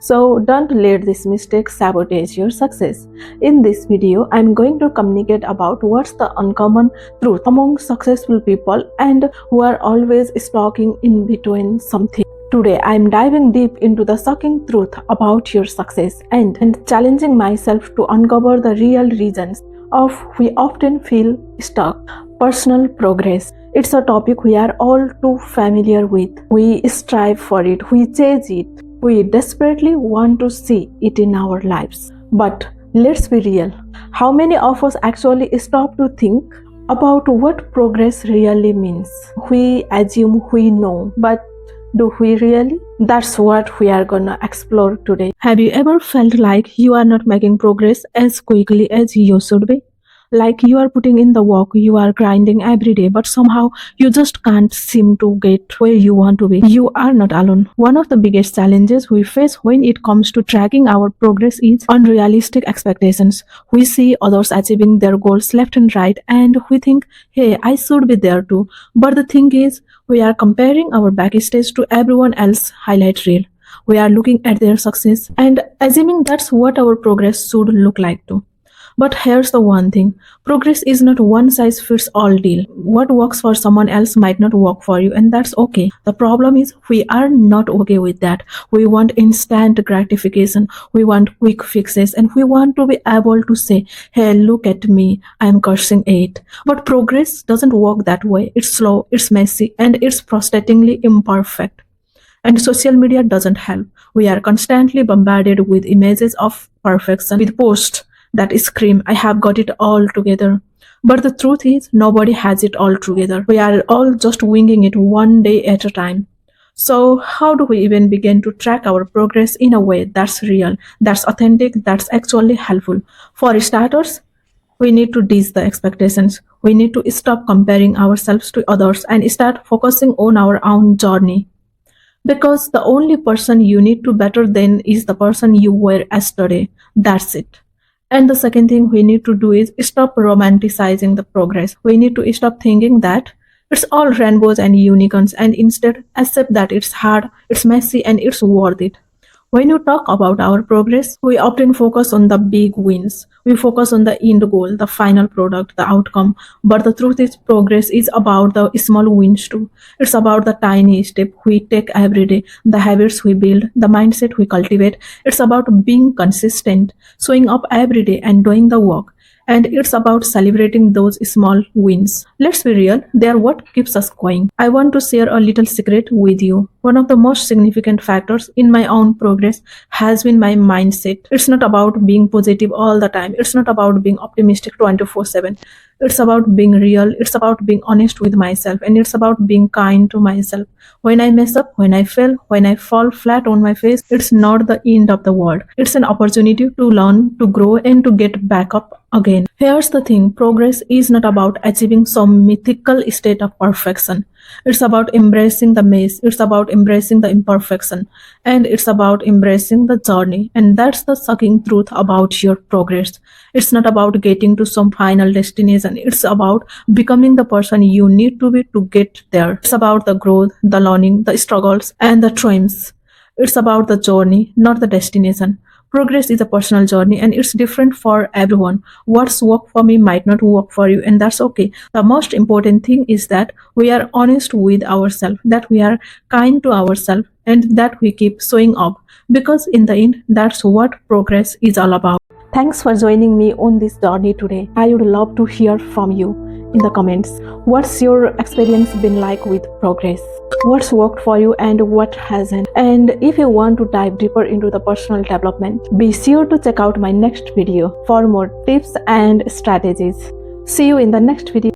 So don't let this mistake sabotage your success. In this video, I'm going to communicate about what's the uncommon truth among successful people and who are always stalking in between something. Today, I'm diving deep into the shocking truth about your success and challenging myself to uncover the real reasons of we often feel stuck. Personal progress. It's a topic we are all too familiar with. We strive for it, we chase it, we desperately want to see it in our lives. But let's be real. How many of us actually stop to think about what progress really means? We assume we know, but do we really? That's what we are gonna explore today. Have you ever felt like you are not making progress as quickly as you should be? Like you are putting in the work, you are grinding every day, but somehow you just can't seem to get where you want to be. You are not alone. One of the biggest challenges we face when it comes to tracking our progress is unrealistic expectations. We see others achieving their goals left and right, and we think, hey, I should be there too. But the thing is, we are comparing our backstage to everyone else's highlight reel. We are looking at their success and assuming that's what our progress should look like too. But here's the one thing, progress is not one size fits all deal. What works for someone else might not work for you, and that's okay. The problem is we are not okay with that. We want instant gratification, we want quick fixes, and we want to be able to say, hey, look at me, I'm cursing it. But progress doesn't work that way. It's slow, it's messy, and it's frustratingly imperfect. And social media doesn't help. We are constantly bombarded with images of perfection, with posts that scream, I have got it all together. But the truth is, nobody has it all together. We are all just winging it one day at a time. So, how do we even begin to track our progress in a way that's real, that's authentic, that's actually helpful? For starters, we need to ditch the expectations. We need to stop comparing ourselves to others and start focusing on our own journey. Because the only person you need to better than is the person you were yesterday. That's it. And the second thing we need to do is stop romanticizing the progress. We need to stop thinking that it's all rainbows and unicorns and instead accept that it's hard, it's messy, and it's worth it. When you talk about our progress, we often focus on the big wins. We focus on the end goal, the final product, the outcome. But the truth is, progress is about the small wins too. It's about the tiny step we take every day, the habits we build, the mindset we cultivate. It's about being consistent, showing up every day and doing the work. And it's about celebrating those small wins. Let's be real, they are what keeps us going. I want to share a little secret with you. One of the most significant factors in my own progress has been my mindset. It's not about being positive all the time. It's not about being optimistic 24/7. It's about being real. It's about being honest with myself. And it's about being kind to myself. When I mess up, when I fail, when I fall flat on my face, it's not the end of the world. It's an opportunity to learn, to grow, and to get back up again. Here's the thing, progress is not about achieving some mythical state of perfection. It's about embracing the mess, it's about embracing the imperfection, and it's about embracing the journey. And that's the shocking truth about your progress. It's not about getting to some final destination, it's about becoming the person you need to be to get there. It's about the growth, the learning, the struggles, and the triumphs. It's about the journey, not the destination. Progress is a personal journey and it's different for everyone. What's worked for me might not work for you, and that's okay. The most important thing is that we are honest with ourselves, that we are kind to ourselves, and that we keep showing up. Because in the end, that's what progress is all about. Thanks for joining me on this journey today. I would love to hear from you in the comments. What's your experience been like with progress? What's worked for you and what hasn't? And if you want to dive deeper into the personal development, be sure to check out my next video for more tips and strategies. See you in the next video.